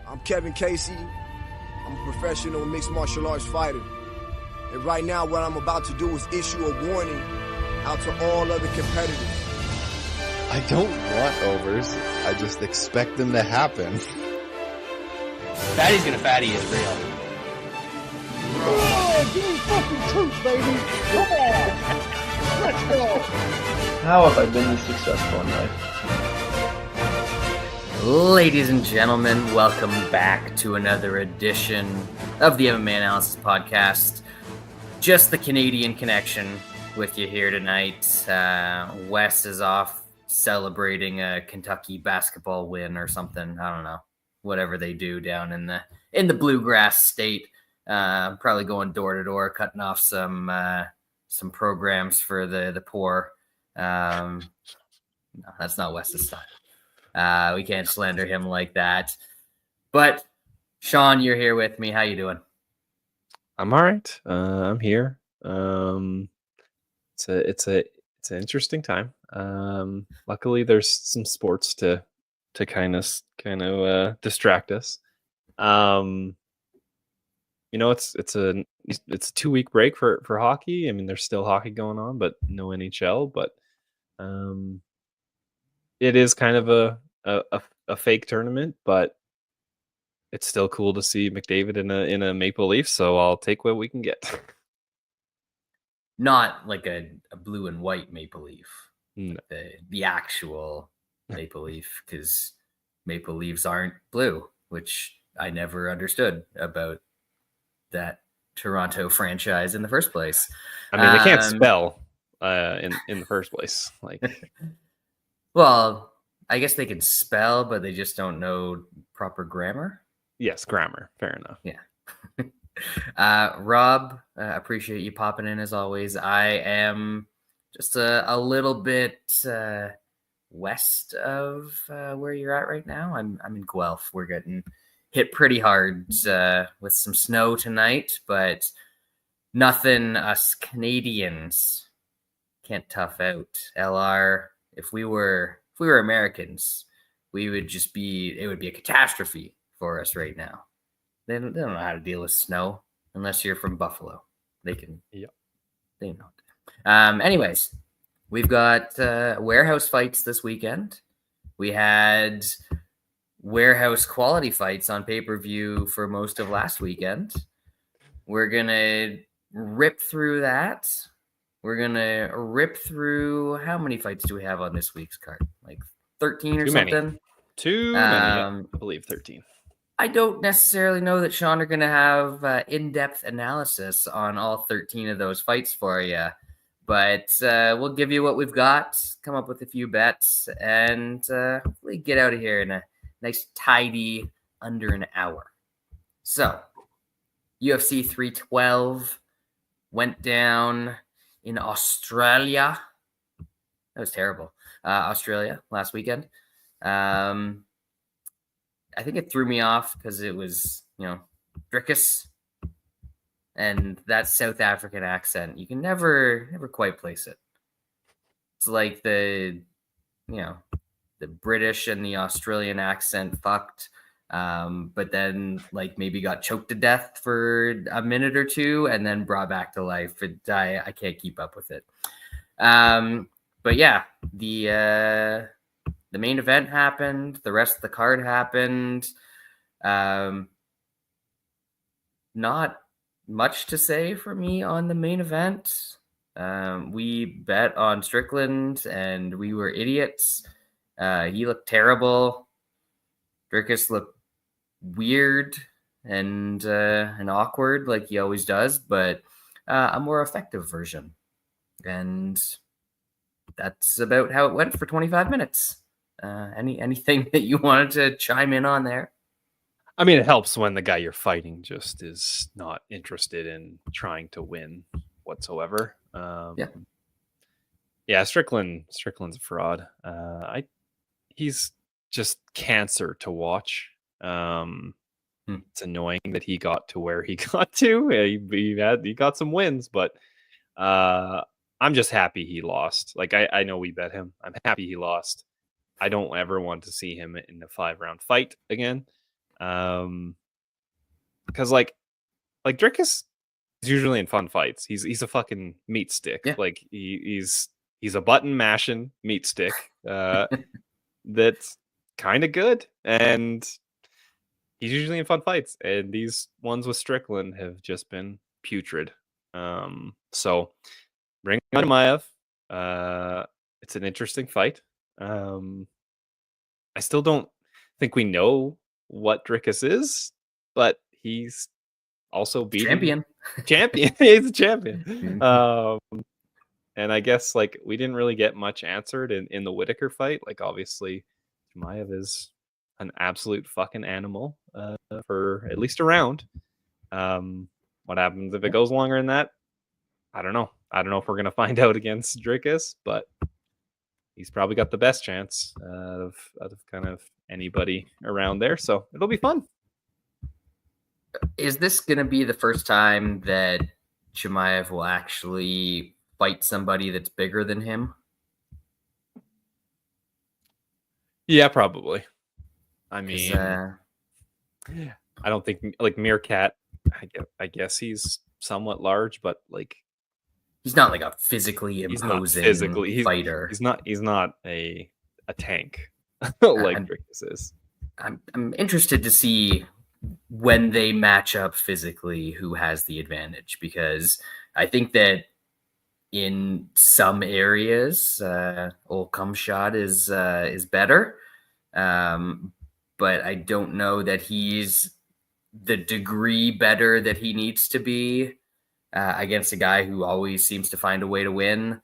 I'm Kevin Casey. I'm a professional mixed martial arts fighter. And right now, what I'm about to do is issue a warning out to all other competitors. I don't want overs. I just expect them to happen. Fatty's gonna fatty is real. Oh, give me fucking truth, baby! Come on! Let's go! How have I been this successful in life? Ladies and gentlemen, welcome back to another edition of the MMA Analysis Podcast. Just the Canadian connection with you here tonight. Wes is off celebrating a Kentucky basketball win or something. I don't know. Whatever they do down in the bluegrass state. Probably going door to door, cutting off some programs for the poor. No, that's not Wes's style. We can't slander him like that. But Shaun, you're here with me. How you doing? I'm all right. I'm here. It's an interesting time. Luckily, there's some sports to kind of distract us. It's a 2-week break for hockey. I mean, there's still hockey going on, but no NHL. But it is kind of a fake tournament, but it's still cool to see McDavid in a Maple Leaf. So I'll take what we can get. Not like a blue and white Maple Leaf, No. the actual Maple Leaf, because Maple Leaves aren't blue, which I never understood about that Toronto franchise in the first place. I mean, they can't spell in the first place. Like, well, I guess they can spell, but they just don't know proper grammar. yes, grammar. Fair enough. Yeah. Rob, appreciate you popping in as always. I am just a little bit west of where you're at right now. I'm in Guelph. We're getting hit pretty hard with some snow tonight, but nothing us Canadians can't tough out. LR, if we were Americans, it would be a catastrophe for us right now. They don't know how to deal with snow unless you're from Buffalo. They can. Yep. They know. Anyways, we've got warehouse fights this weekend. We had warehouse quality fights on pay-per-view for most of last weekend. We're gonna rip through that. We're gonna rip through how many fights do we have on this week's card? Like 13 or Too many. something. Too many. I believe 13. I don't necessarily know that Shaun are going to have in-depth analysis on all 13 of those fights for you, but we'll give you what we've got, come up with a few bets, and hopefully get out of here in a nice, tidy under an hour. So, UFC 312 went down in Australia. That was terrible. Australia last weekend. I think it threw me off because it was, Rodrigues and that South African accent. You can never quite place it. It's like the British and the Australian accent fucked, but then like maybe got choked to death for a minute or two and then brought back to life. I can't keep up with it. But yeah, the main event happened. The rest of the card happened. Not much to say for me on the main event. We bet on Strickland, and we were idiots. He looked terrible. Rodrigues looked weird and awkward, like he always does, but a more effective version. And that's about how it went for 25 minutes. Anything that you wanted to chime in on there? I mean, it helps when the guy you're fighting just is not interested in trying to win whatsoever. Yeah, Strickland's a fraud. He's just cancer to watch. It's annoying that he got to where he got to. He got some wins, but I'm just happy he lost. Like I know we bet him. I'm happy he lost. I don't ever want to see him in a 5-round fight again. Because like Drickus is usually in fun fights. He's a fucking meat stick. Yeah. Like he's a button mashing meat stick. That's kind of good, and he's usually in fun fights. And these ones with Strickland have just been putrid. So bring on Maiev. It's an interesting fight. I still don't think we know what Drickus is, but he's also beating champion. He's a champion. And I guess like we didn't really get much answered in the Whitaker fight. Like obviously, Maiev is an absolute fucking animal for at least a round. What happens if it goes longer than that? I don't know. I don't know if we're gonna find out against Drickus, but he's probably got the best chance out of kind of anybody around there. So it'll be fun. Is this going to be the first time that Chimaev will actually fight somebody that's bigger than him? Yeah, probably. I mean, I don't think like Meerkat. I guess he's somewhat large, but like he's not like a physically imposing fighter. He's not a tank like Drickus is. I'm interested to see when they match up physically who has the advantage, because I think that in some areas old Cumshot is better, but I don't know that he's the degree better that he needs to be against a guy who always seems to find a way to win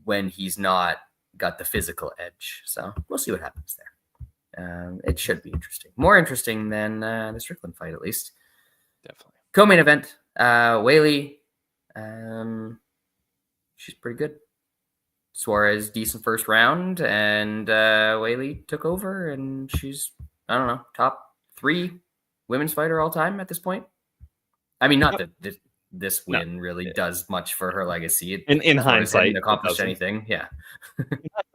when he's not got the physical edge. So we'll see what happens there. It should be interesting. More interesting than the Strickland fight, at least. Definitely. Co-main event, Weili. She's pretty good. Suarez, decent first round, and Weili took over, and she's, I don't know, top 3 women's fighter all time at this point. I mean, not that this win really does much for her legacy. In hindsight, didn't accomplish anything. Yeah.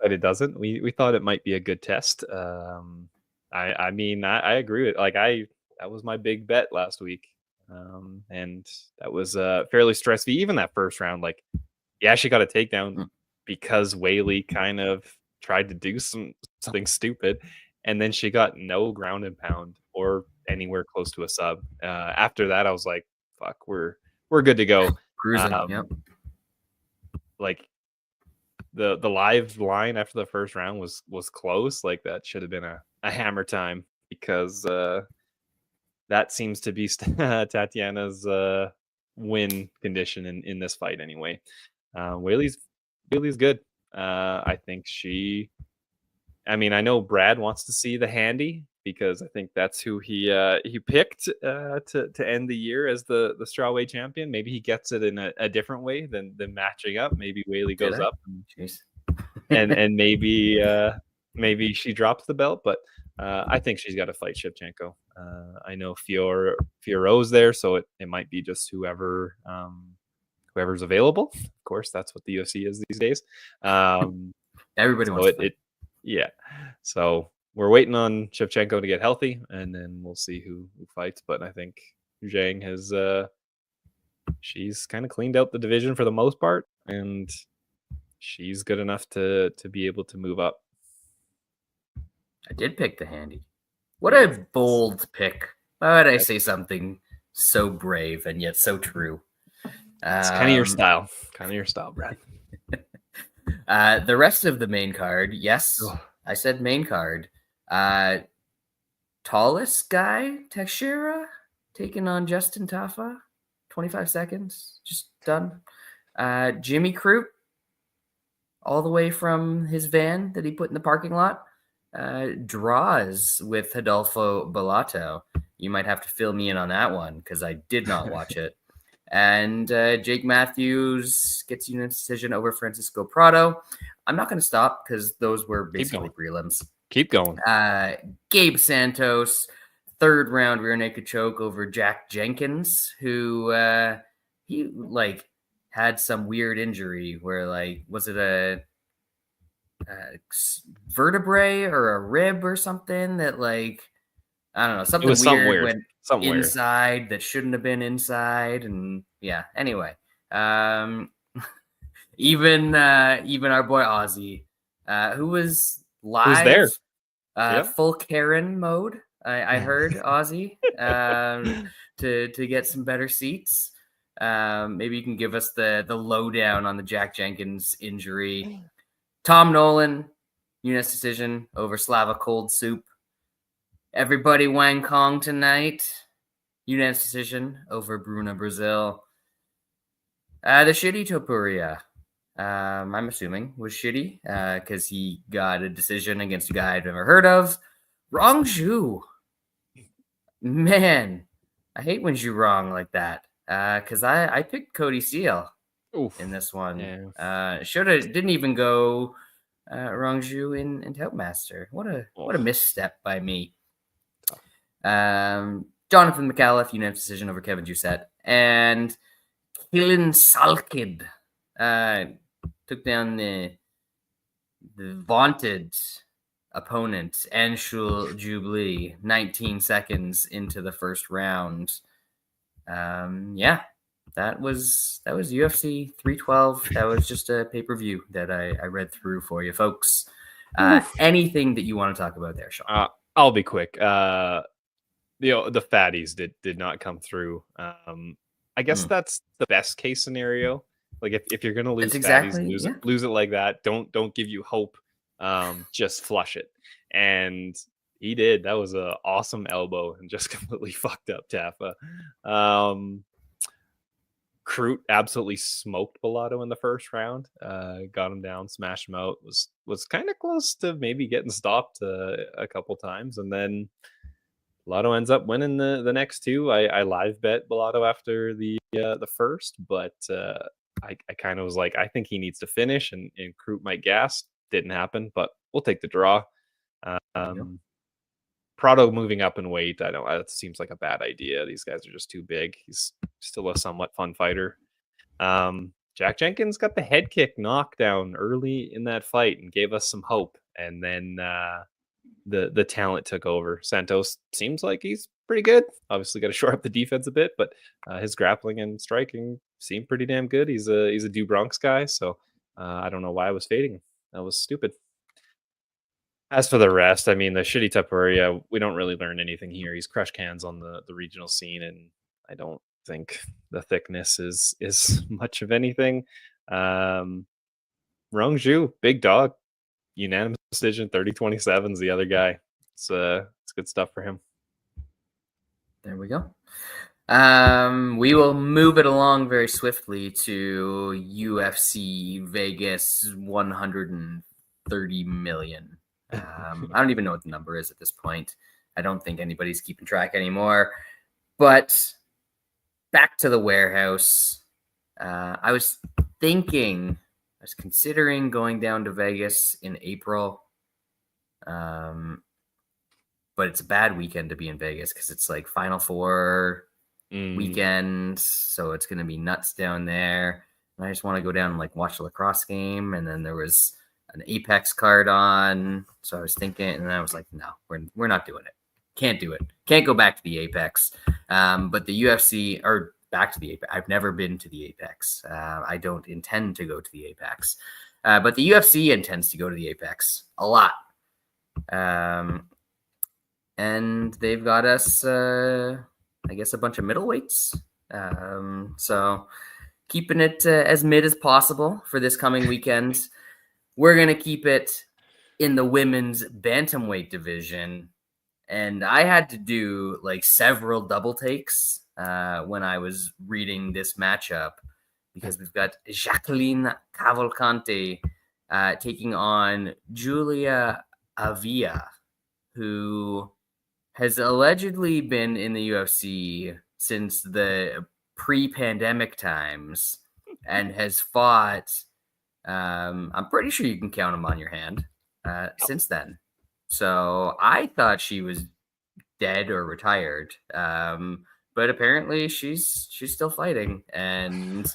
But it doesn't. We thought it might be a good test. I mean, I agree with that was my big bet last week. And that was fairly stress-free. Even that first round, like, yeah, she got a takedown because Weili kind of tried to do something stupid, and then she got no ground and pound or anywhere close to a sub. After that, I was like, fuck, we're good to go. Cruising. Yep. Like the live line after the first round was close. Like that should have been a hammer time, because that seems to be Tatiana's win condition in this fight anyway. Weili's good. I think I mean, I know Brad wants to see the handy, because I think that's who he picked to end the year as the strawweight champion. Maybe he gets it in a different way than matching up. Maybe Weili goes up and maybe she drops the belt. But I think she's got to fight Shevchenko. I know Fioreau's there, so it might be just whoever's available. Of course, that's what the UFC is these days. Everybody wants to fight. Yeah. So we're waiting on Shevchenko to get healthy, and then we'll see who fights. But I think Zhang has she's kind of cleaned out the division for the most part, and she's good enough to be able to move up. I did pick the handy. What a bold pick. Why would I say something so brave and yet so true? It's kind of your style. Kind of your style, Brad. The rest of the main card, yes, I said main card. Tallest guy, Teixeira, taking on Justin Tafa. 25 seconds, just done. Jimmy Crute, all the way from his van that he put in the parking lot, draws with Adolfo Bellato. You might have to fill me in on that one, because I did not watch it. And Jake Matthews gets unanimous decision over Francisco Prado. I'm not going to stop, because those were basically prelims. Keep going. Gabe Santos, 3rd round rear naked choke over Jack Jenkins, who he like had some weird injury where, like, was it a vertebrae or a rib or something that like I don't know, It something was something weird weird. went Something weird. inside that shouldn't have been inside, and yeah. Anyway, even our boy Ozzy, who was Who's there? live, Yep. full Karen mode. I heard Ozzy to get some better seats. Maybe you can give us the lowdown on the Jack Jenkins injury. Tom Nolan, unanimous decision over Slava Cold Soup. Everybody Wang Kong tonight, unanimous decision over Bruna Brazil. The shitty Topuria, I'm assuming, was shitty because he got a decision against a guy I've never heard of. Wrong Zhu. Man, I hate when you wrong like that because I picked Cody Seal in this one. Yeah. Didn't even go Rongju in Toutmaster. What a misstep by me. Jonathan McAuliffe, unanimous decision over Kevin Doucette. And Kilin Salkid took down the vaunted opponent, Anshul Jubilee, 19 seconds into the first round. Yeah, that was UFC 312. That was just a pay-per-view that I read through for you folks. Anything that you want to talk about there, Shaun? I'll be quick. The fatties did not come through. I guess that's the best case scenario. Like if you're gonna lose fatties, lose it like that. Don't give you hope. Just flush it. And he did. That was an awesome elbow and just completely fucked up Taffa. Crute absolutely smoked Bellato in the first round. Got him down, smashed him out. Was kind of close to maybe getting stopped a couple times, and then Bellato ends up winning the next two. I live bet Bellato after the first, but I kind of was like, I think he needs to finish, and Crute might gas. Didn't happen, but we'll take the draw. Prado moving up in weight, I know that seems like a bad idea. These guys are just too big. He's still a somewhat fun fighter. Jack Jenkins got the head kick knockdown early in that fight and gave us some hope, and then the talent took over. Santos seems like he's pretty good. Obviously got to shore up the defense a bit, but his grappling and striking seemed pretty damn good. He's a Du Bronx guy, so I don't know why I was fading him. That was stupid. As for the rest, I mean, the shitty Tapuria, we don't really learn anything here. He's crushed cans on the regional scene, and I don't think the thickness is much of anything. Rongju, big dog, unanimous decision, 30-27 is the other guy. It's good stuff for him. There we go. We will move it along very swiftly to UFC Vegas 130 million. I don't even know what the number is at this point. I don't think anybody's keeping track anymore. But back to the warehouse. I was considering going down to Vegas in April. But it's a bad weekend to be in Vegas because it's like Final Four weekend. So it's going to be nuts down there. And I just want to go down and like watch a lacrosse game. And then there was an Apex card on. So I was thinking, and then I was like, no, we're not doing it. Can't do it. Can't go back to the Apex. But the UFC, or back to the Apex. I've never been to the Apex. I don't intend to go to the Apex. But the UFC intends to go to the Apex a lot. And they've got us, I guess, a bunch of middleweights. So keeping it as mid as possible for this coming weekend. We're going to keep it in the women's bantamweight division. And I had to do like several double takes when I was reading this matchup because we've got Jacqueline Cavalcante taking on Julia Avila, who has allegedly been in the UFC since the pre-pandemic times and has fought, I'm pretty sure you can count them on your hand since then. So I thought she was dead or retired, but apparently she's still fighting, and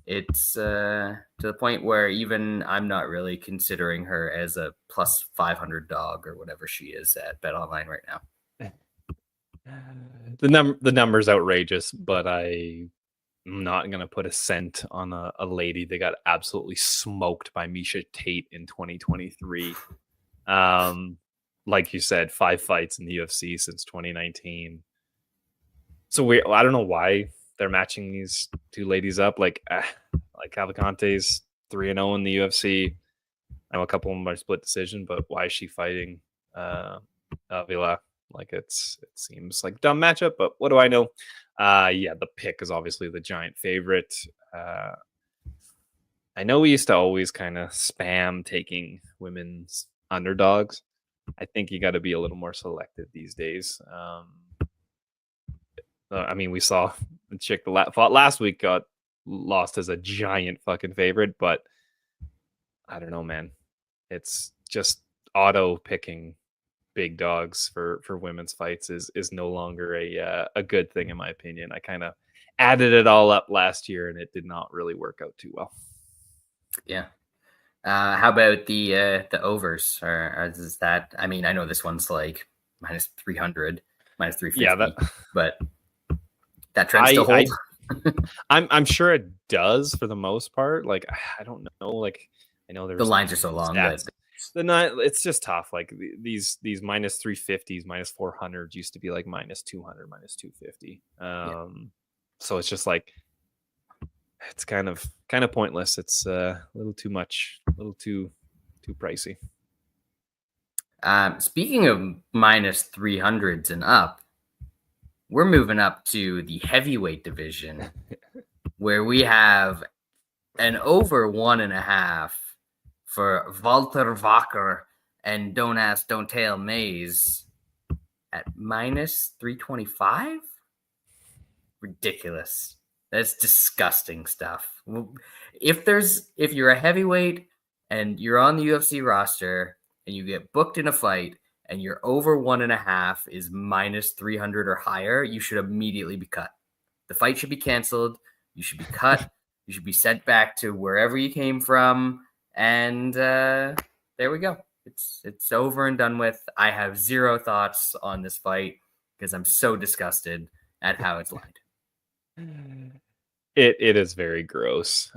it's to the point where even I'm not really considering her as a plus 500 dog or whatever she is at BetOnline right now. the number's outrageous, but I'm not gonna put a cent on a lady that got absolutely smoked by Misha Tate in 2023. Like you said, 5 fights in the UFC since 2019. So I don't know why they're matching these two ladies up. Like Cavalcante's 3-0 in the UFC. I know a couple of them are split decision, but why is she fighting Avila? Like it seems like a dumb matchup, but what do I know? Yeah, the pick is obviously the giant favorite. I know we used to always kind of spam taking women's underdogs. I think you got to be a little more selective these days. I mean, we saw the chick that fought last week got lost as a giant fucking favorite, but I don't know, man. It's just auto picking big dogs for women's fights is no longer a good thing in my opinion. I kind of added it all up last year and it did not really work out too well. Yeah. How about the overs? Or is that? I mean, I know this one's like minus 300, minus 350. Yeah, but that trend still holds. I'm sure it does for the most part. Like I don't know. Like I know there's the lines are so long that it's just tough. Like these minus 350s, minus 400s used to be like minus 200, minus 250. So it's just like it's kind of pointless. It's a little too much, a little too pricey. Speaking of minus 300s and up, we're moving up to the heavyweight division where we have an over 1.5 for Walter Wacker and Don't Ask, Don't Tell Mays at minus 325. Ridiculous. That's disgusting stuff. If you're a heavyweight and you're on the UFC roster and you get booked in a fight and your over 1.5 is minus 300 or higher, you should immediately be cut. The fight should be canceled. You should be cut. You should be sent back to wherever you came from. And there we go. It's over and done with. I have zero thoughts on this fight because I'm so disgusted at how it's lined. It is very gross.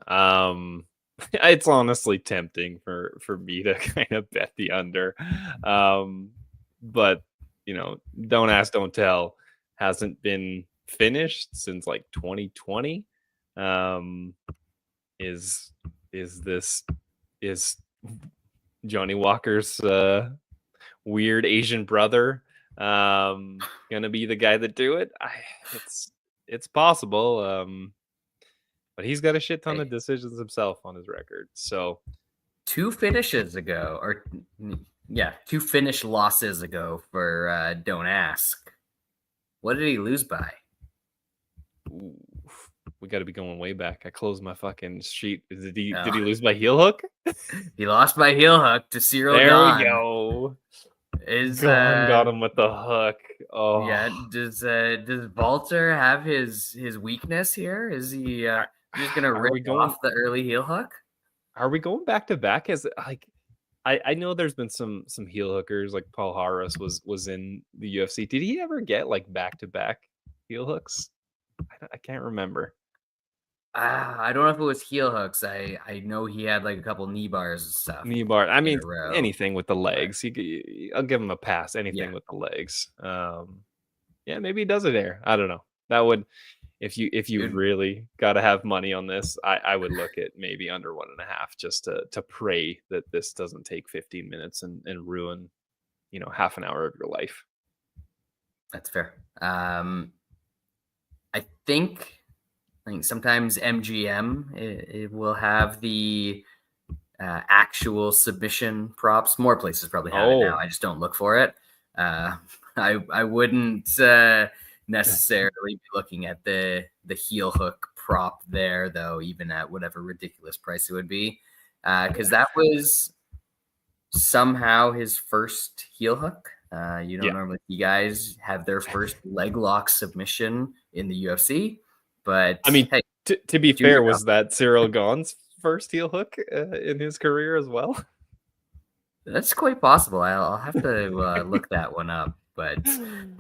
It's honestly tempting for me to kind of bet the under. But Don't Ask, Don't Tell hasn't been finished since like 2020. Is Johnny Walker's weird Asian brother gonna be the guy that do it? It's possible. But he's got a shit ton of decisions himself on his record. So 2 finishes ago, or 2 finish losses ago for Don't Ask. What did he lose by? Ooh, we got to be going way back. I closed my fucking sheet. Did he lose by heel hook? He lost by heel hook to Cyril There Gahn. we go. Gahn got him with the hook. Oh yeah. Does Walter have his weakness here? Is he just gonna rip off the early heel hook? Are we going back to back? As like I know there's been some heel hookers like Paul Harris was in the UFC. Did he ever get like back to back heel hooks? I can't remember. I don't know if it was heel hooks. I know he had like a couple knee bars and stuff. Knee bar. I mean, anything with the legs. I'll give him a pass. Anything with the legs. Yeah, maybe he does it there. I don't know. That would, if you really got to have money on this, I would look at maybe under 1.5 just to pray that this doesn't take 15 minutes and ruin, half an hour of your life. That's fair. I think sometimes MGM it will have the actual submission props. More places probably have it now. I just don't look for it. I wouldn't necessarily be looking at the heel hook prop there, though, even at whatever ridiculous price it would be, because that was somehow his first heel hook. You don't normally see guys have their first leg lock submission in the UFC. But I mean, hey, to be fair, was that Cyril Gahn's first heel hook in his career as well? That's quite possible. I'll have to look that one up. But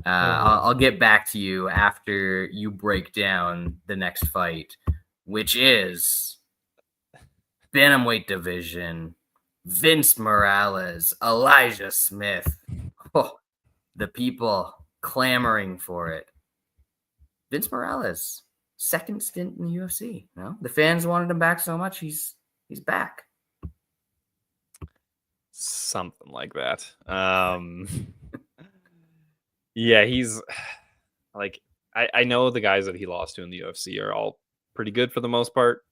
I'll get back to you after you break down the next fight, which is bantamweight division. Vince Morales, Elijah Smith. Oh, the people clamoring for it. Vince Morales, second stint in the UFC. No, the fans wanted him back so much. He's back. Something like that. Yeah, he's like, I know the guys that he lost to in the UFC are all pretty good for the most part.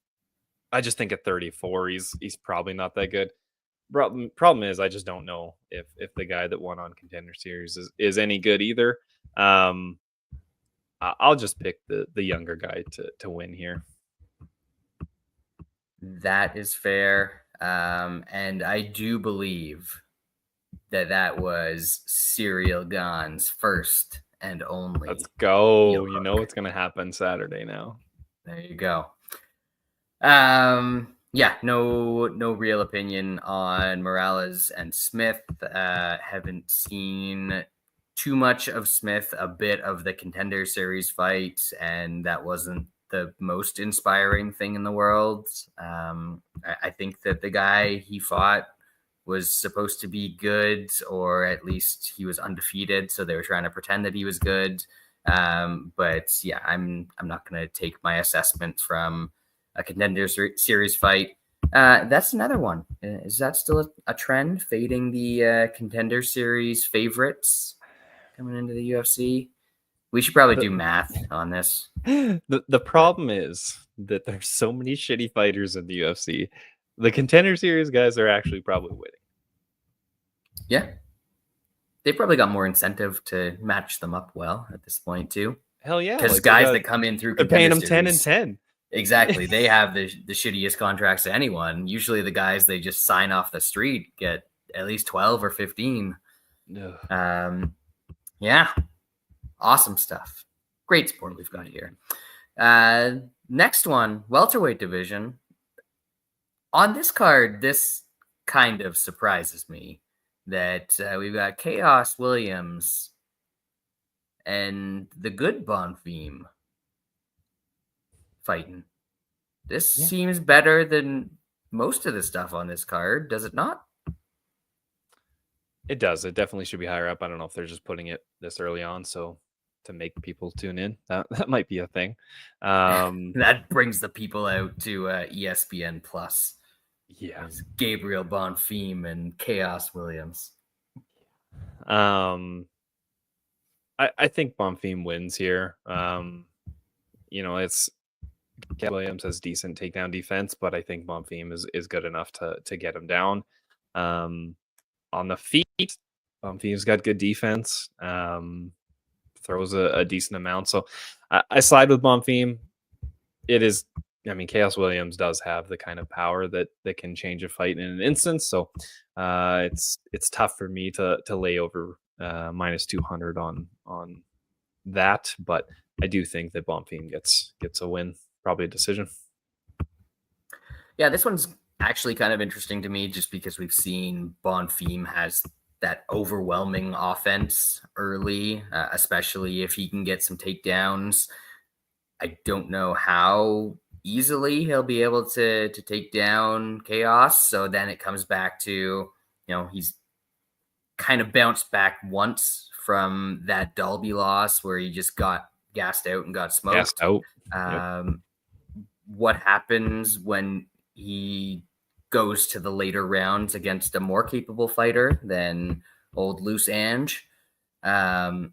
I just think at 34, he's probably not that good. Problem is, I just don't know if the guy that won on Contender Series is any good either. I'll just pick the younger guy to win here. That is fair. And I do believe that was Cyril Gane's first and only. Let's go. You know what's going to happen Saturday now. There you go. Yeah, no real opinion on Morales and Smith. Haven't seen too much of Smith, a bit of the Contender Series fight, and that wasn't the most inspiring thing in the world. I think that the guy he fought was supposed to be good, or at least he was undefeated, so they were trying to pretend that he was good. But yeah, I'm not going to take my assessment from a Contender Series fight. That's another one. Is that still a trend, fading the Contender Series favorites coming into the UFC? We should probably do math on this. The problem is that there's so many shitty fighters in the UFC. The Contender Series guys are actually probably winning. Yeah. They probably got more incentive to match them up well at this point too. Hell yeah. Because guys that come in through they're paying them Series, 10 and 10. Exactly. They have the shittiest contracts to anyone. Usually the guys they just sign off the street get at least 12 or 15. No. Yeah. Awesome stuff. Great sport we've got here. Next one, welterweight division. On this card, this kind of surprises me that we've got Chaos Williams and the good Bonfim fighting. This seems better than most of the stuff on this card, does it not? It does. It definitely should be higher up. I don't know if they're just putting it this early on so to make people tune in. That might be a thing. That brings the people out to ESPN Plus. Yeah. It's Gabriel Bonfim and Chaos Williams. I think Bonfim wins here. It's Williams has decent takedown defense, but I think Bonfim is good enough to get him down. On the feet, Bonfim's got good defense. Throws a decent amount. So I slide with Bonfim. It is, Chaos Williams does have the kind of power that can change a fight in an instant. So it's tough for me to lay over minus 200 on that. But I do think that Bonfim gets a win, probably a decision. Yeah, this one's actually kind of interesting to me just because we've seen Bonfim has that overwhelming offense early, especially if he can get some takedowns. I don't know how easily he'll be able to take down Chaos. So then it comes back to, he's kind of bounced back once from that Dalby loss where he just got gassed out and got smoked. Gassed out. What happens when he goes to the later rounds against a more capable fighter than old Loose Ange? So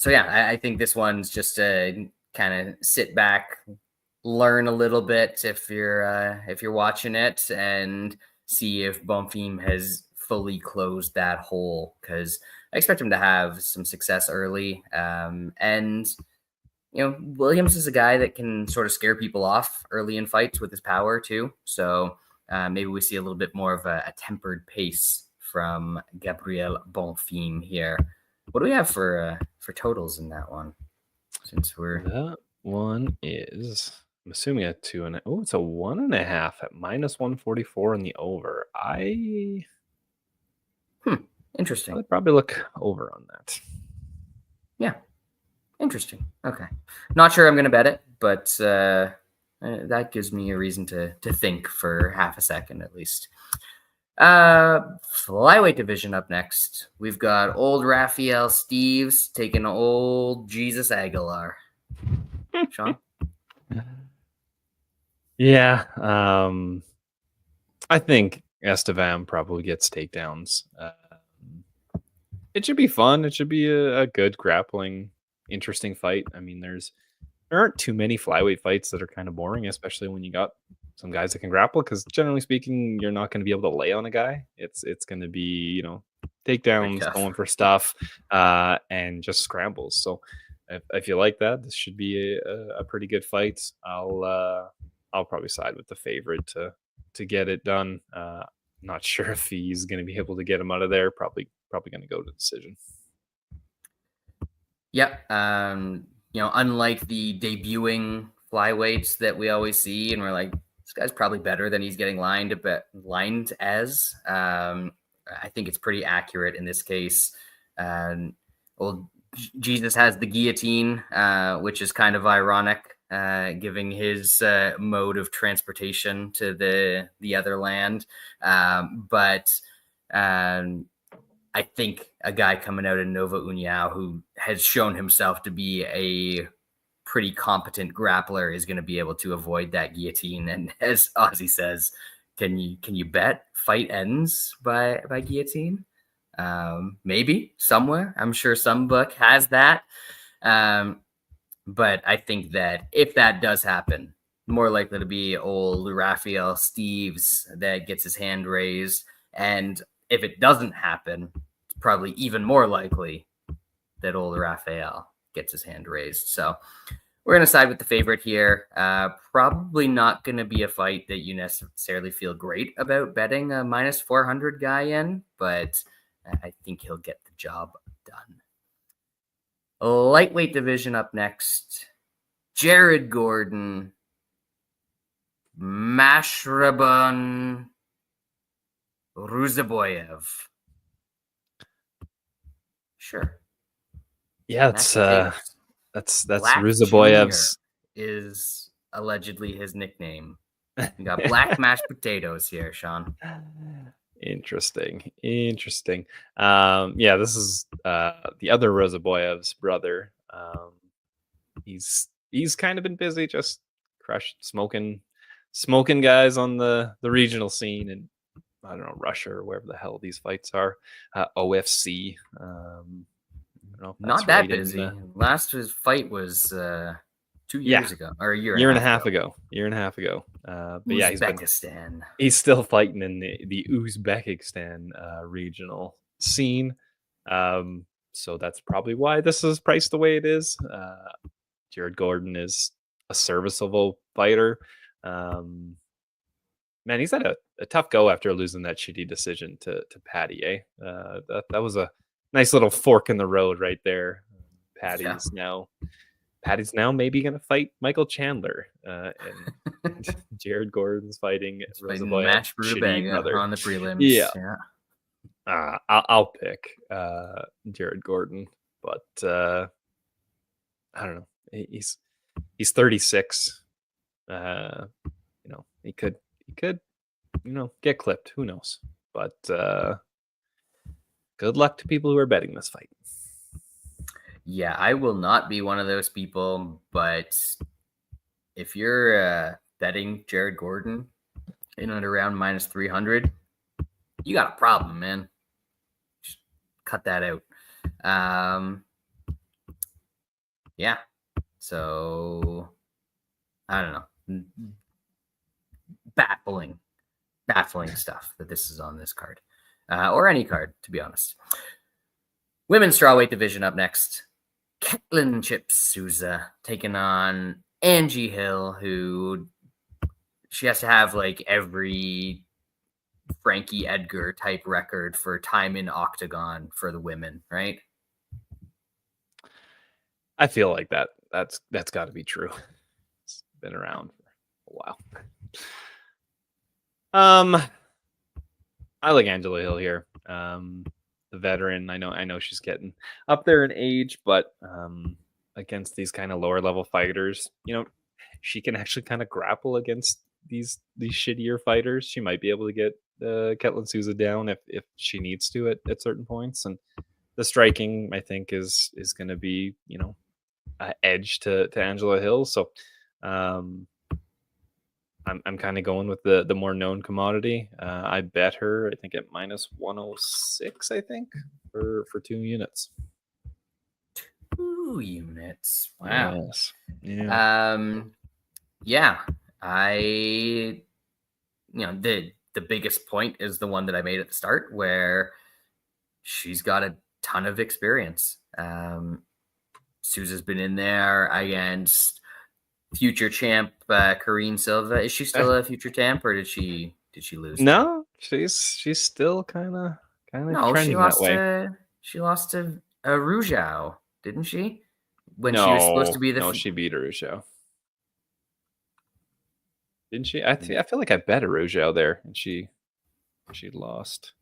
yeah, I think this one's just a kind of sit back, learn a little bit if you're watching it, and see if Bonfim has fully closed that hole, because I expect him to have some success early. And Williams is a guy that can sort of scare people off early in fights with his power too. So maybe we see a little bit more of a tempered pace from Gabriel Bonfim here. What do we have for totals in that one? Since that one is, I'm assuming a 2.5. Oh, it's a 1.5 at minus 144 in the over. Interesting. I'd probably look over on that. Yeah. Interesting. Okay. Not sure I'm going to bet it, but that gives me a reason to think for half a second at least. Flyweight division up next. We've got old Raphael Steves taking old Jesus Aguilar. Shaun? Yeah. I think Estevam probably gets takedowns. It should be fun. It should be a good grappling, interesting fight. I mean, there aren't too many flyweight fights that are kind of boring, especially when you got some guys that can grapple. Because generally speaking, you're not going to be able to lay on a guy. It's going to be takedowns, tough. going for stuff, and just scrambles. So if you like that, this should be a pretty good fight. I'll probably side with the favorite to get it done. Not sure if he's going to be able to get him out of there. Probably going to go to decision. Yep. Unlike the debuting flyweights that we always see, and we're like, this guy's probably better than he's getting lined as. I think it's pretty accurate in this case. Old Jesus has the guillotine, which is kind of ironic, giving his mode of transportation to the other land. But I think a guy coming out of Nova União who has shown himself to be a pretty competent grappler is going to be able to avoid that guillotine. And as Ozzy says, can you bet fight ends by guillotine? Maybe somewhere. I'm sure some book has that. But I think that if that does happen, more likely to be old Raphael Steves that gets his hand raised. And if it doesn't happen, it's probably even more likely that old Raphael gets his hand raised. So we're going to side with the favorite here. Probably not going to be a fight that you necessarily feel great about betting a minus 400 guy in, but I think he'll get the job done. Lightweight division up next. Jared Gordon, Mashraban Ruzaboyev. Sure. Yeah, that's Black Ruzaboyev's. Is allegedly his nickname. You got black mashed potatoes here, Shaun. Interesting. Yeah, this is the other Ruzaboyev's brother. He's kind of been busy, just smoking guys on the regional scene, and I don't know, Russia or wherever the hell these fights are. OFC. I don't know if Not that busy. Last his fight was 2 years ago, or a year and a half ago. Year and a half ago. But Uzbekistan. He's still fighting in the Uzbekistan regional scene. So that's probably why this is priced the way it is. Jared Gordon is a serviceable fighter. Man, he's had a tough go after losing that shitty decision to Patty, eh? That was a nice little fork in the road right there. Patty's now maybe going to fight Michael Chandler. And Jared Gordon's fighting Match Rubega on the prelims. Yeah. I'll pick Jared Gordon, but I don't know. He's 36. He could get clipped. Who knows? But good luck to people who are betting this fight. Yeah, I will not be one of those people, but if you're betting Jared Gordon in and around minus 300, you got a problem, man. Just cut that out. Yeah. So I don't know. Baffling stuff that this is on this card, or any card, to be honest. Women's strawweight division up next. Ketlin Chip Souza taking on Angie Hill, who she has to have like every Frankie Edgar type record for time in octagon for the women, right? I feel like that's got to be true. It's been around for a while. I like Angela Hill here. the veteran. I know she's getting up there in age, but against these kind of lower level fighters, she can actually kind of grapple against these shittier fighters. She might be able to get Ketlin Souza down if she needs to at certain points. And the striking, I think, is going to be edge to Angela Hill. So I'm kind of going with the more known commodity. I bet her, I think, at minus 106, I think, for 2 units. 2 units. Wow. Yes. Yeah. Yeah. The biggest point is the one that I made at the start, where she's got a ton of experience. Souza's been in there against future champ Karine Silva. Is she still a future champ, or did she lose? No, she's still kind of trending that way. She lost to Rougeau, didn't she? When no, she was supposed to be she beat Rougeau. Didn't she? I feel like I bet Rougeau there, and she lost.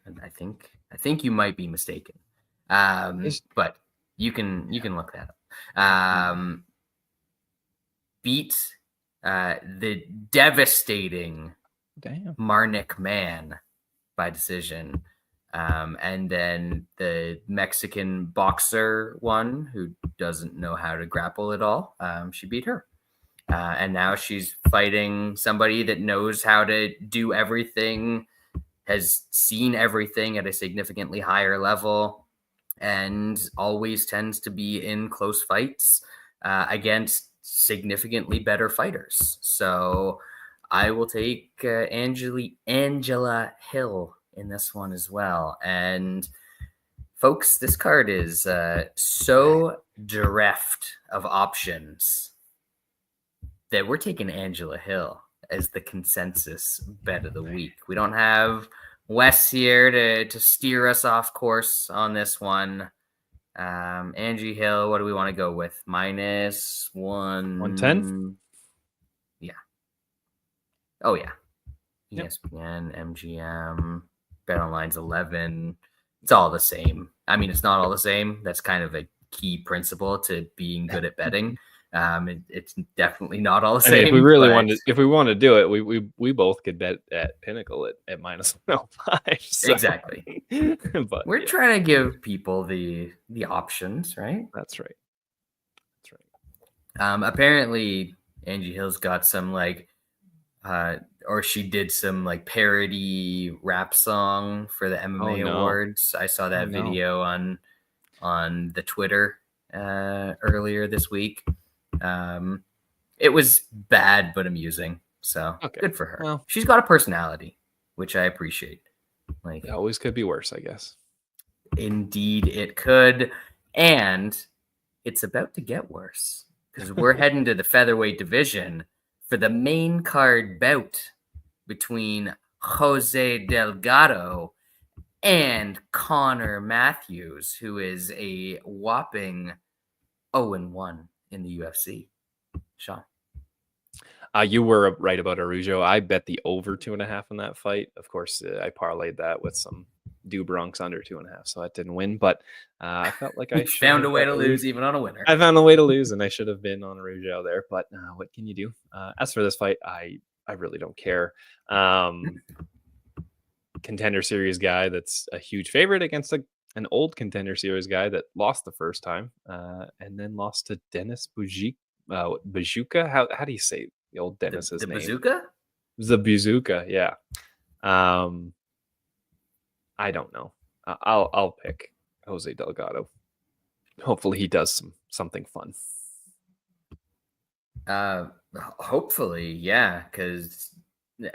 And I think you might be mistaken. But you can look that up. Beat the devastating Marnik Man by decision. And then the Mexican boxer one, who doesn't know how to grapple at all, she beat her. And now she's fighting somebody that knows how to do everything, has seen everything at a significantly higher level, and always tends to be in close fights against significantly better fighters. So I will take Angela Hill in this one as well. And folks, this card is so bereft of options that we're taking Angela Hill as the consensus bet of the week. We don't have Wes here to steer us off course on this one. Angie Hill, what do we want to go with? Minus 110? Yeah. Oh, yeah. Yep. ESPN, MGM, BetOnline's 11. It's all the same. I mean, it's not all the same. That's kind of a key principle to being good at betting. It's definitely not all the same. If we really want to do it, we both could bet at Pinnacle at minus 105. So. Exactly. But we're trying to give people the options, right? That's right. Apparently Angie Hill's got some or she did some parody rap song for the MMA awards. I saw that video on the Twitter earlier this week. It was bad but amusing, so good for her. Well, she's got a personality, which I appreciate. It always could be worse, I guess. Indeed it could, and it's about to get worse because we're heading to the featherweight division for the main card bout between Jose Delgado and Connor Matthews, who is a whopping 0-1 in the UFC. Shaun. You were right about Araujo. I bet the over 2.5 in that fight. Of course, I parlayed that with some Bronx under 2.5, so that didn't win. But I felt like I found a way to lose even on a winner. I found a way to lose, and I should have been on Araujo there. But what can you do? As for this fight, I really don't care. Contender Series guy that's a huge favorite against an old Contender Series guy that lost the first time and then lost to Dennis Bazuka. How do you say the old Dennis's name? Bazooka? The Bazooka, yeah. I don't know. I'll pick Jose Delgado. Hopefully he does something fun. Hopefully, yeah, because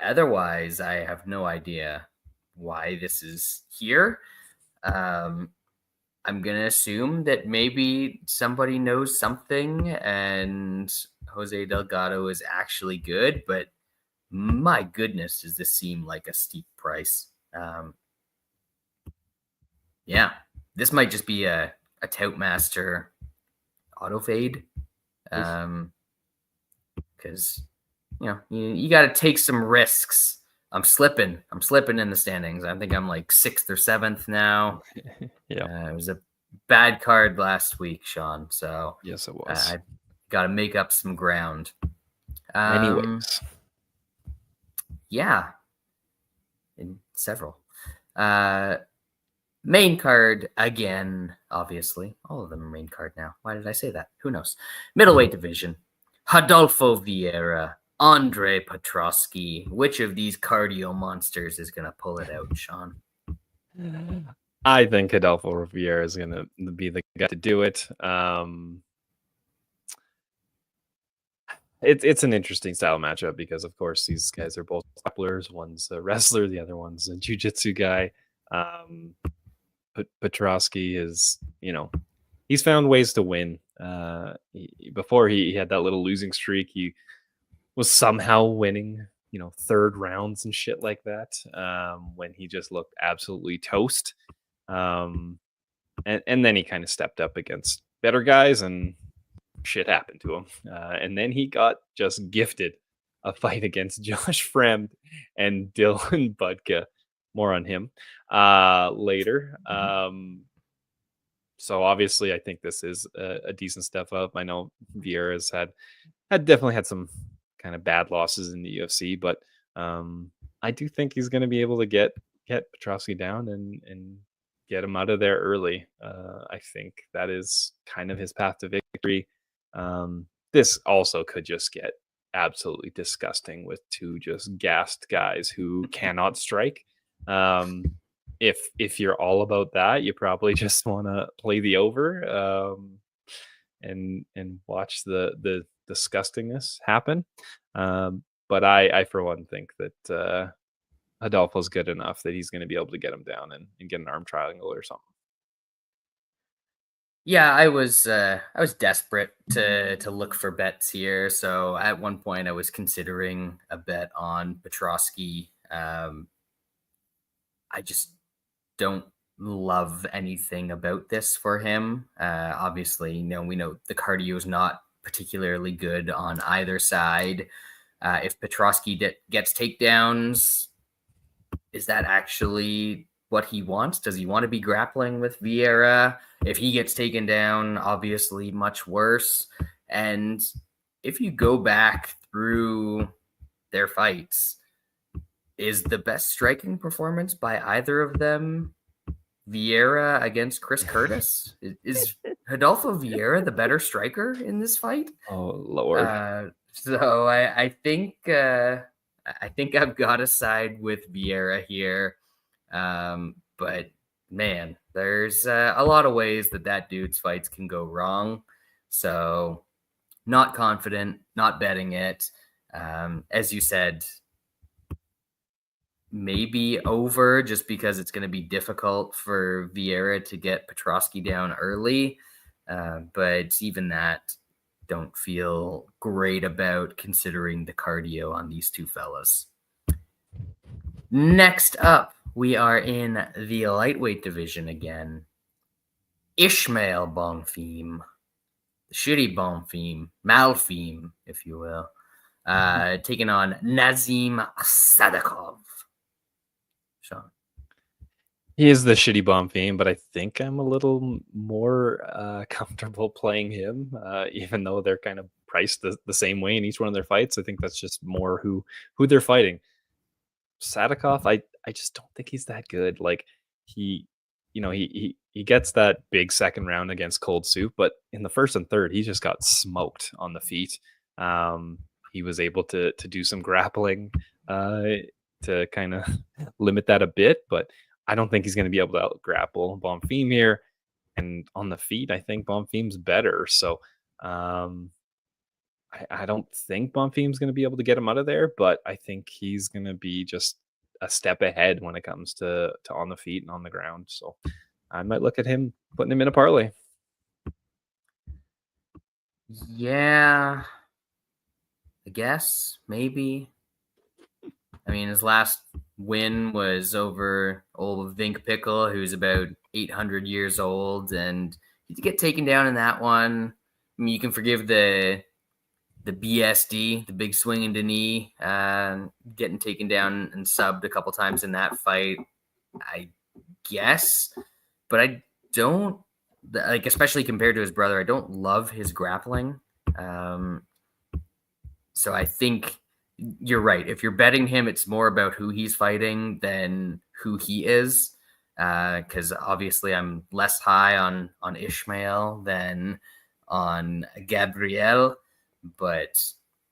otherwise I have no idea why this is here. I'm going to assume that maybe somebody knows something and Jose Delgado is actually good, but my goodness, does this seem like a steep price? Yeah, this might just be a Toutmaster auto fade. Because, you got to take some risks I'm slipping in the standings. I think I'm like 6th or 7th now. Yeah. It was a bad card last week, Shaun. So Yes, it was. I got to make up some ground. Anyways. Yeah. In several. Main card again, obviously. All of them are main card now. Why did I say that? Who knows? Middleweight division. Rodolfo Vieira, Andre Petroski. Which of these cardio monsters is going to pull it out, Shaun? I think Adolfo Vieira is going to be the guy to do it. It's an interesting style matchup because, of course, these guys are both grapplers. One's a wrestler, the other one's a jiu-jitsu guy. Petroski is, he's found ways to win. Before he had that little losing streak, he was somehow winning, third rounds and shit like that, when he just looked absolutely toast. And then he kind of stepped up against better guys and shit happened to him. And then he got just gifted a fight against Josh Fremd and Dylan Budka. More on him later. So obviously, I think this is a decent step up. I know Vieira's had definitely had some kind of bad losses in the UFC, but I do think he's going to be able to get Petroski down and get him out of there early. I think that is kind of his path to victory. This also could just get absolutely disgusting with two just gassed guys who cannot strike. If you're all about that, you probably just want to play the over and watch the disgustingness happen. But I for one think that Adolfo's good enough that he's going to be able to get him down and get an arm triangle or something. Yeah, I was desperate to look for bets here. So at one point I was considering a bet on Petroski. I just don't love anything about this for him. Obviously, we know the cardio is not particularly good on either side. If Petroski gets takedowns, is that actually what he wants? Does he want to be grappling with Vieira? If he gets taken down, obviously much worse. And if you go back through their fights, is the best striking performance by either of them Vieira against Chris Curtis? Is Rodolfo Vieira the better striker in this fight? Oh Lord! So I think I've got to side with Vieira here. But man, there's a lot of ways that dude's fights can go wrong. So not confident, not betting it. As you said, maybe over just because it's going to be difficult for Vieira to get Petroski down early. But even that, don't feel great about considering the cardio on these two fellas. Next up, we are in the lightweight division again. Ishmael Bonfim, the shitty Bonfim, Malfim, if you will, taking on Nazim Sadikov. Shaun. He is the shitty Bonfim, but I think I'm a little more comfortable playing him, even though they're kind of priced the same way in each one of their fights. I think that's just more who they're fighting. Sadikov, I just don't think he's that good. Like he gets that big second round against Cold Soup, but in the first and third, he just got smoked on the feet. He was able to do some grappling to kind of limit that a bit, but I don't think he's going to be able to out grapple Bonfim here. And on the feet, I think Bonfim's better. So I don't think Bonfim's going to be able to get him out of there, but I think he's going to be just a step ahead when it comes to on the feet and on the ground. So I might look at him, putting him in a parlay. Yeah, I guess, maybe. I mean, his last win was over old Vink Pickle, who's about 800 years old, and he did get taken down in that one. I mean, you can forgive the the BSD, the big swinging to knee, getting taken down and subbed a couple times in that fight, I guess. But I don't, like, especially compared to his brother, I don't love his grappling. So I think you're right. If you're betting him, it's more about who he's fighting than who he is. Because obviously I'm less high on Ishmael than on Gabriel, but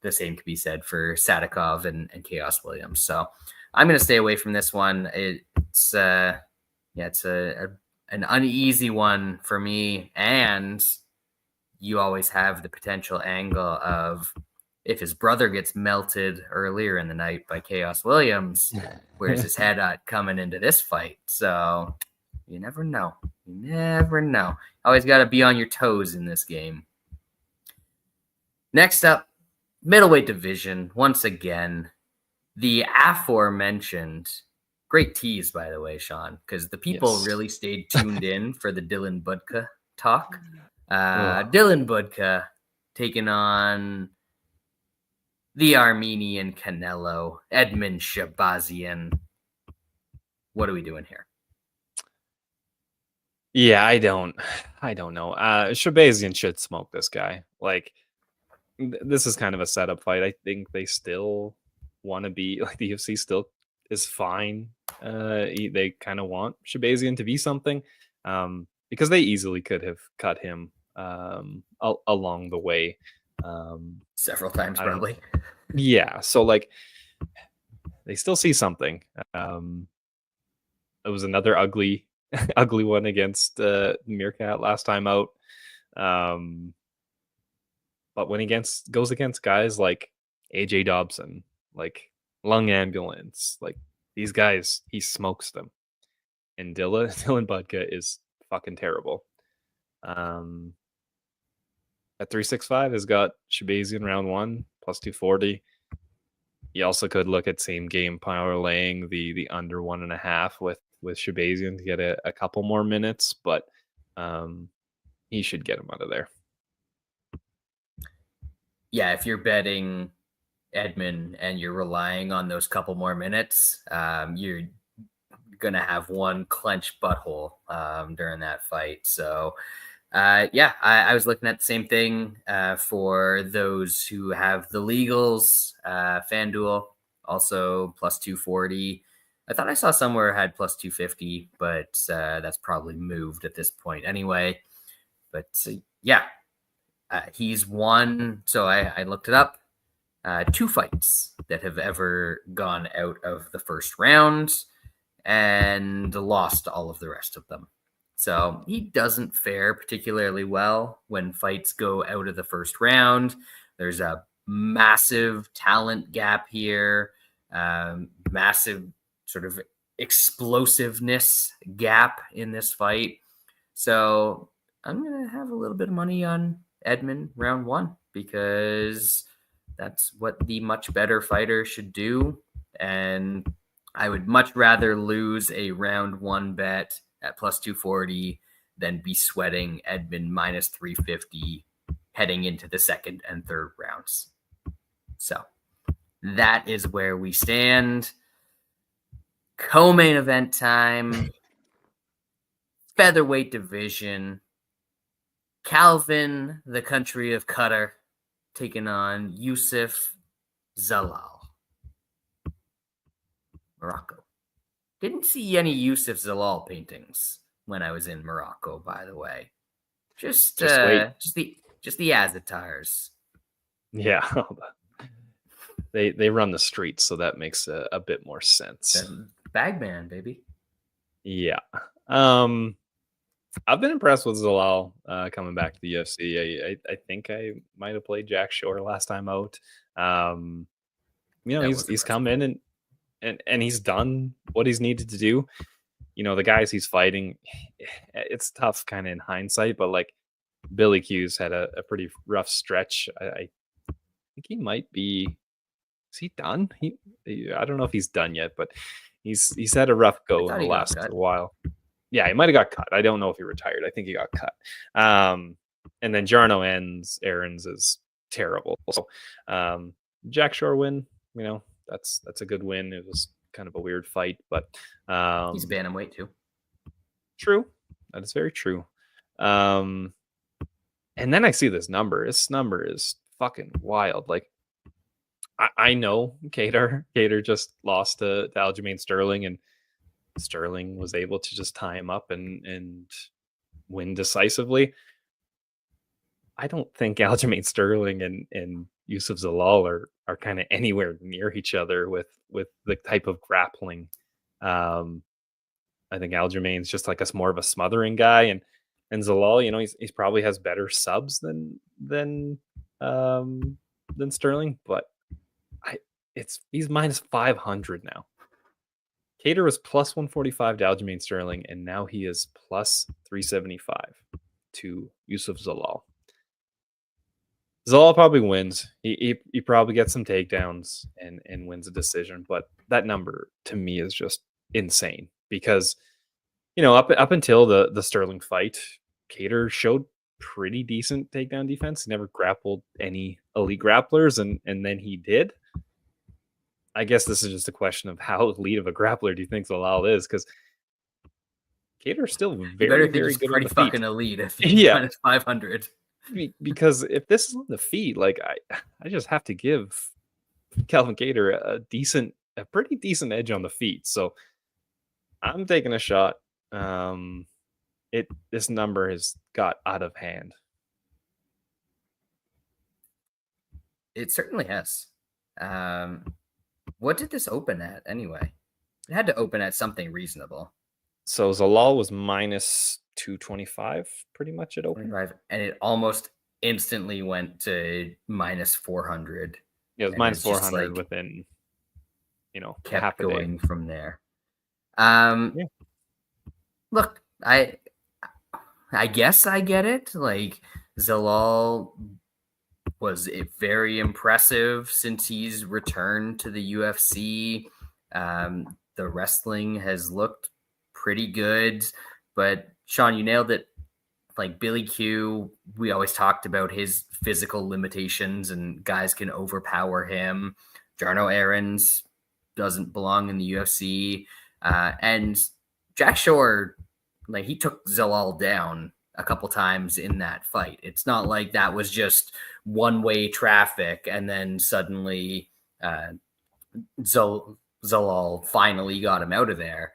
the same could be said for Sadikov and Chaos Williams. So I'm going to stay away from this one. It's an uneasy one for me, and you always have the potential angle of, if his brother gets melted earlier in the night by Chaos Williams, where's his head at coming into this fight? So you never know. You never know. Always got to be on your toes in this game. Next up, middleweight division. Once again, the aforementioned, great tease, by the way, Shaun, because the people really stayed tuned in for the Dylan Budka talk. Dylan Budka taking on the Armenian Canelo, Edmen Shabazian. What are we doing here? Yeah, I don't know. Shabazian should smoke this guy. Like, this is kind of a setup fight. I think they still want to be, like, the UFC still is fine. They kind of want Shabazian to be something, because they easily could have cut him along the way. Several times, probably. Yeah, so, like, they still see something. It was another ugly one against Meerkat last time out. But when he goes against guys like AJ Dobson, like Lung Ambulance, like these guys, he smokes them. And Dylan Budka is fucking terrible. At 365 has got Shabazian round 1 plus 240. You also could look at same game parlaying the under 1.5 with Shabazian to get a couple more minutes, but he should get him out of there. Yeah, if you're betting Edmen and you're relying on those couple more minutes, you're gonna have one clenched butthole during that fight. So I was looking at the same thing for those who have the legals. FanDuel also plus 240. I thought I saw somewhere it had plus 250, but that's probably moved at this point anyway. But he's won. So I looked it up. 2 fights that have ever gone out of the first round and lost all of the rest of them. So he doesn't fare particularly well when fights go out of the first round. There's a massive talent gap here, massive sort of explosiveness gap in this fight. So I'm going to have a little bit of money on Edmen round 1 because that's what the much better fighter should do. And I would much rather lose a round 1 bet at plus 240 than be sweating Edmen minus 350 heading into the second and third rounds. So that is where we stand. Co-main event time. Featherweight division. Calvin, the country of Qatar, taking on Yusuf Zalal, Morocco. Didn't see any Yusuf Zalal paintings when I was in Morocco, by the way. Just the Azatars. Yeah, they run the streets, so that makes a bit more sense. Bagman, baby. Yeah. I've been impressed with Zalal coming back to the UFC. I think I might have played Jack Shore last time out. He's come in and he's done what he's needed to do. The guys he's fighting, it's tough kind of in hindsight, but like Billy Q's had a pretty rough stretch. I think he might be. Is he done? I don't know if he's done yet, but he's had a rough go in the last while. Yeah, he might have got cut. I don't know if he retired. I think he got cut. And then Jarno Aarons is terrible. So Jack Shore win, that's a good win. It was kind of a weird fight, but He's bantamweight too. True. That is very true. And then I see this number. This number is fucking wild. Like, I know Cater just lost to Aljamain Sterling, and Sterling was able to just tie him up and win decisively. I don't think Aljamain Sterling and Yusuf Zalal are kind of anywhere near each other with the type of grappling. I think Aljamain's just like more of a smothering guy, and Zalal, he's probably has better subs than Sterling, but he's minus 500 now. Cater was plus 145 to Aljamain Sterling, and now he is plus 375 to Yusuf Zalal. Zalal probably wins. He probably gets some takedowns and wins a decision, but that number to me is just insane because up until the Sterling fight, Cater showed pretty decent takedown defense. He never grappled any elite grapplers, and then he did. I guess this is just a question of how elite of a grappler do you think Zalal is, because Cater's still very, very good on the feet. Fucking elite if he's minus 500. Because if this is on the feet, like I just have to give Calvin Cater a pretty decent edge on the feet. So I'm taking a shot. This number has got out of hand. It certainly has. What did this open at anyway? It had to open at something reasonable. So Zalal was minus 225 pretty much at open. And it almost instantly went to minus 400. Yeah, it was minus 400 within, kept half a going day from there. Yeah. Look, I guess I get it. Like, Zalal was very impressive since he's returned to the UFC. The wrestling has looked pretty good, but Shaun, you nailed it. Like Billy Q, we always talked about his physical limitations and guys can overpower him. Jarno Aarons doesn't belong in the UFC. And Jack Shore, like, he took Zalal down a couple times in that fight. It's not like that was just one-way traffic and then suddenly Zalal finally got him out of there.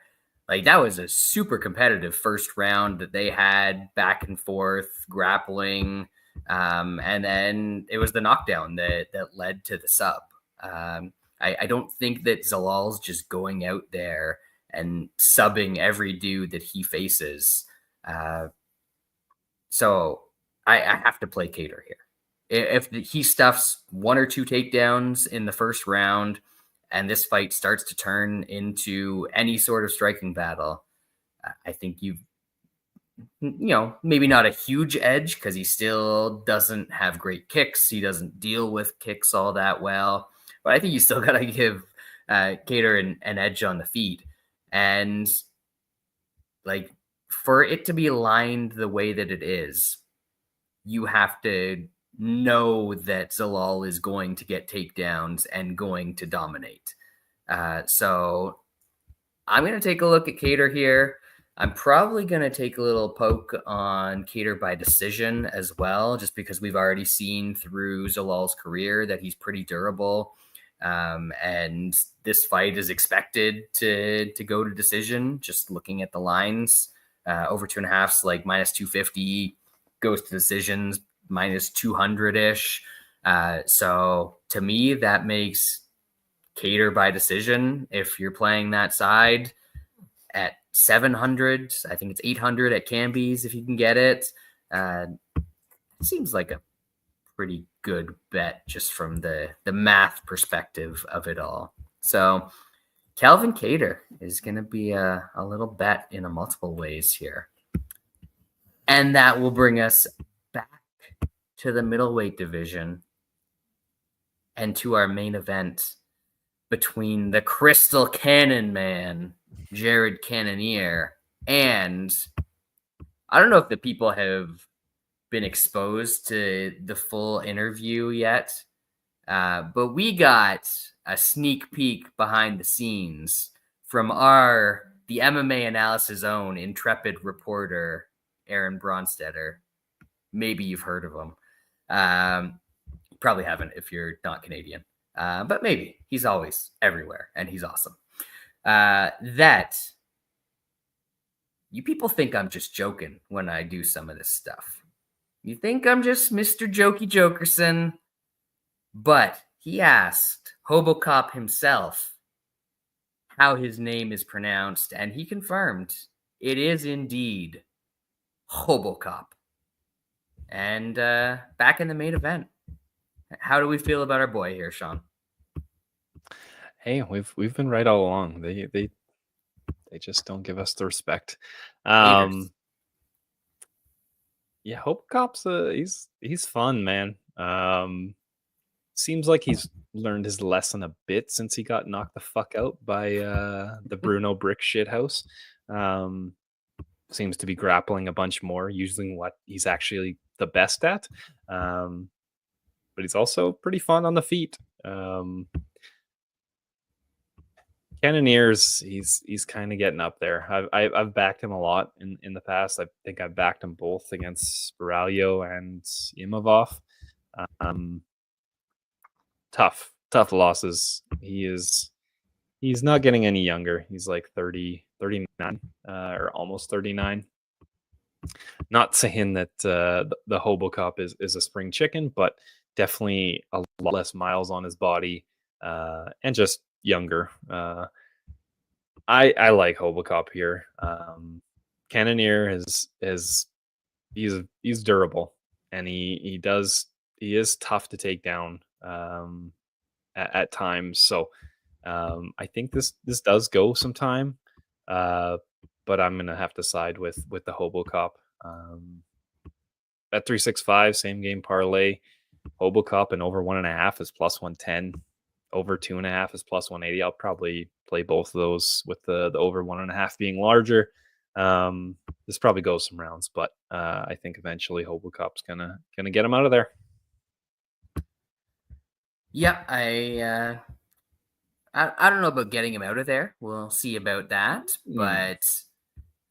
Like, that was a super competitive first round that they had, back and forth, grappling. And then it was the knockdown that led to the sub. I don't think that Zalal's just going out there and subbing every dude that he faces. So I have to play Cater here. If he stuffs one or two takedowns in the first round and this fight starts to turn into any sort of striking battle, I think maybe not a huge edge because he still doesn't have great kicks. He doesn't deal with kicks all that well. But I think you still got to give Cater an edge on the feet. And, like, for it to be lined the way that it is, you have to know that Zalal is going to get takedowns and going to dominate. So I'm going to take a look at Cater here. I'm probably going to take a little poke on Cater by decision as well, just because we've already seen through Zalal's career that he's pretty durable. And this fight is expected to go to decision, just looking at the lines. Over 2.5's like minus 250, goes to decisions minus 200-ish. So to me, that makes Cater by decision. If you're playing that side at 700, I think it's 800 at Camby's if you can get it. It seems like a pretty good bet just from the math perspective of it all. So Calvin Cater is going to be a little bet in a multiple ways here. And that will bring us back to the middleweight division and to our main event between the Crystal Cannon Man, Jared Cannonier, and I don't know if the people have been exposed to the full interview yet, but we got a sneak peek behind the scenes from the MMA analysis own intrepid reporter, Aaron Bronstetter. Maybe you've heard of him. Probably haven't if you're not Canadian, but maybe. He's always everywhere, and he's awesome. That you people think I'm just joking when I do some of this stuff. You think I'm just Mr. Jokey Jokerson, but he asked Hobocop himself how his name is pronounced, and he confirmed it is indeed Hobocop. And back in the main event, how do we feel about our boy here, Shaun? Hey, we've been right all along. They just don't give us the respect. Haters. Yeah, Hobocop's he's fun, man. Seems like he's learned his lesson a bit since he got knocked the fuck out by the Bruno Brick shithouse. Seems to be grappling a bunch more, using what he's actually the best at. But he's also pretty fun on the feet. Cannoniers, he's kind of getting up there. I've backed him a lot in the past. I think I've backed him both against Spiralio and Imavov. Tough losses. He's not getting any younger. He's like 39 or almost 39. Not saying that the Hobocop is a spring chicken, but definitely a lot less miles on his body and just younger. I like Hobocop here. Cannonier he's durable, and he is tough to take down at times. So I think this does go some time, but I'm gonna have to side with the Hobocop. Bet 365 same game parlay. Hobocop and over 1.5 is plus 110. Over 2.5 is plus 180. I'll probably play both of those with the over 1.5 being larger. This probably goes some rounds, but I think eventually Hobocop's gonna get him out of there. Yeah, I don't know about getting him out of there. We'll see about that. But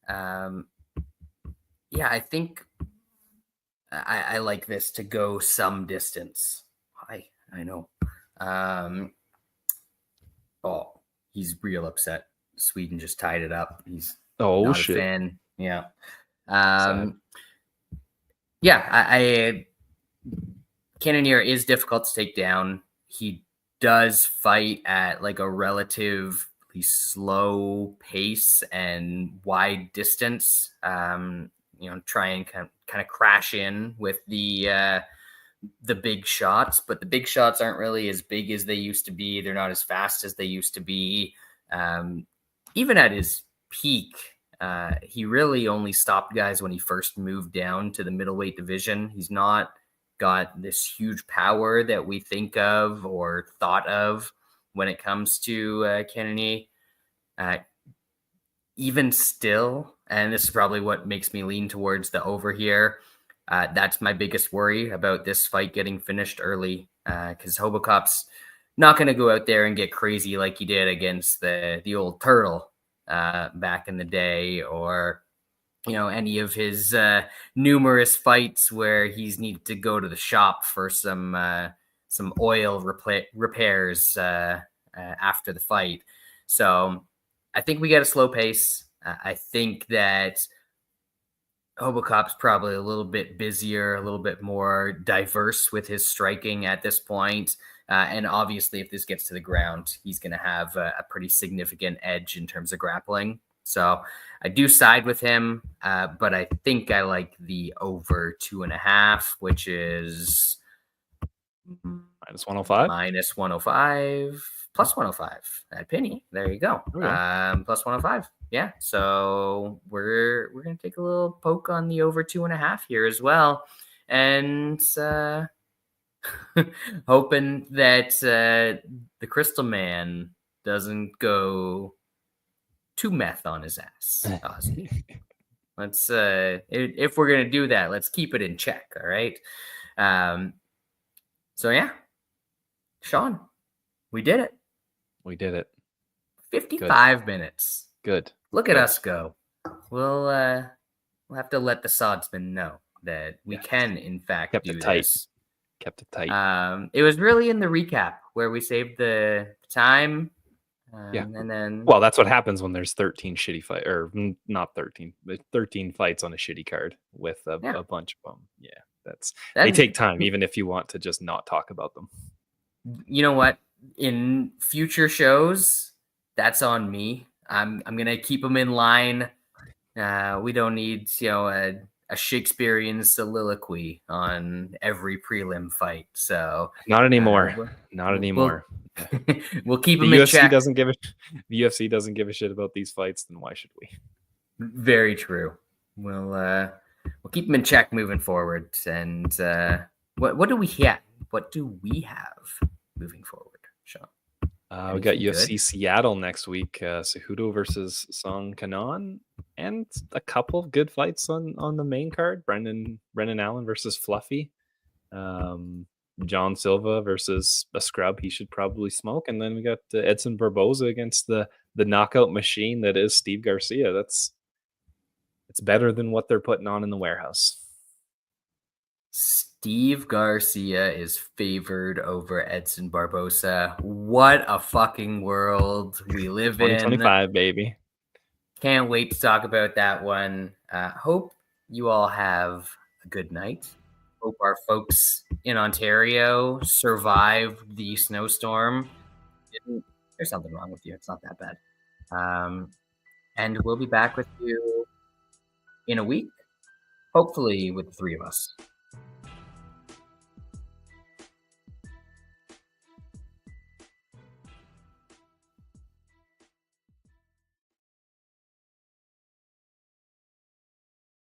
yeah, I think I like this to go some distance. I know. Oh, he's real upset. Sweden just tied it up. He's not shit. a fan. Yeah. Yeah, Cannonier is difficult to take down. He does fight at like a relatively slow pace and wide distance. Try and kind of crash in with the big shots, but the big shots aren't really as big as they used to be. They're not as fast as they used to be. Even at his peak, he really only stopped guys when he first moved down to the middleweight division. He's not got this huge power that we think of or thought of when it comes to Cannonier. Even still, and this is probably what makes me lean towards the over here, that's my biggest worry about this fight getting finished early, because Hobocop's not going to go out there and get crazy like he did against the old Turtle back in the day, or any of his numerous fights where he's needed to go to the shop for some oil repairs after the fight. So I think we get a slow pace. I think that Hobocop's probably a little bit busier, a little bit more diverse with his striking at this point. And obviously, if this gets to the ground, he's going to have a pretty significant edge in terms of grappling. So I do side with him, but I think I like the over 2.5, which is minus 105. Minus 105, plus 105 at Penny. There you go. Plus 105. Yeah. So we're gonna take a little poke on the over 2.5 here as well, and hoping that the Crystal Man doesn't go too meth on his ass. Ozzy. Let's if we're gonna do that, let's keep it in check. All right. So yeah, Shaun, we did it. We did it. 55 minutes. Good. Look at us go. We'll have to let the Sodsman know that we can, in fact, Kept do it tight. this. Kept it tight. It was really in the recap where we saved the time. Yeah. And then, well, that's what happens when there's 13 shitty fight, or not 13, but 13 fights on a shitty card with a bunch of them. Yeah, they take time, even if you want to just not talk about them. You know what? In future shows, that's on me. I'm gonna keep them in line. We don't need a Shakespearean soliloquy on every prelim fight. So not anymore. Not anymore. We'll keep them the in UFC check. The UFC doesn't give a shit about these fights. Then why should we? Very true. We'll keep them in check moving forward. And what do we have? What do we have moving forward, Shaun? We got UFC Seattle next week. Cejudo versus Song Kanon, and a couple of good fights on the main card. Brendan Allen versus Fluffy. John Silva versus a scrub he should probably smoke. And then we got Edson Barboza against the knockout machine that is Steve Garcia. It's better than what they're putting on in the warehouse. Steve Garcia is favored over Edson Barboza. What a fucking world we live 2025, baby. Can't wait to talk about that one. Hope you all have a good night. Hope our folks in Ontario survived the snowstorm. There's something wrong with you. It's not that bad. And we'll be back with you in a week, hopefully with the three of us.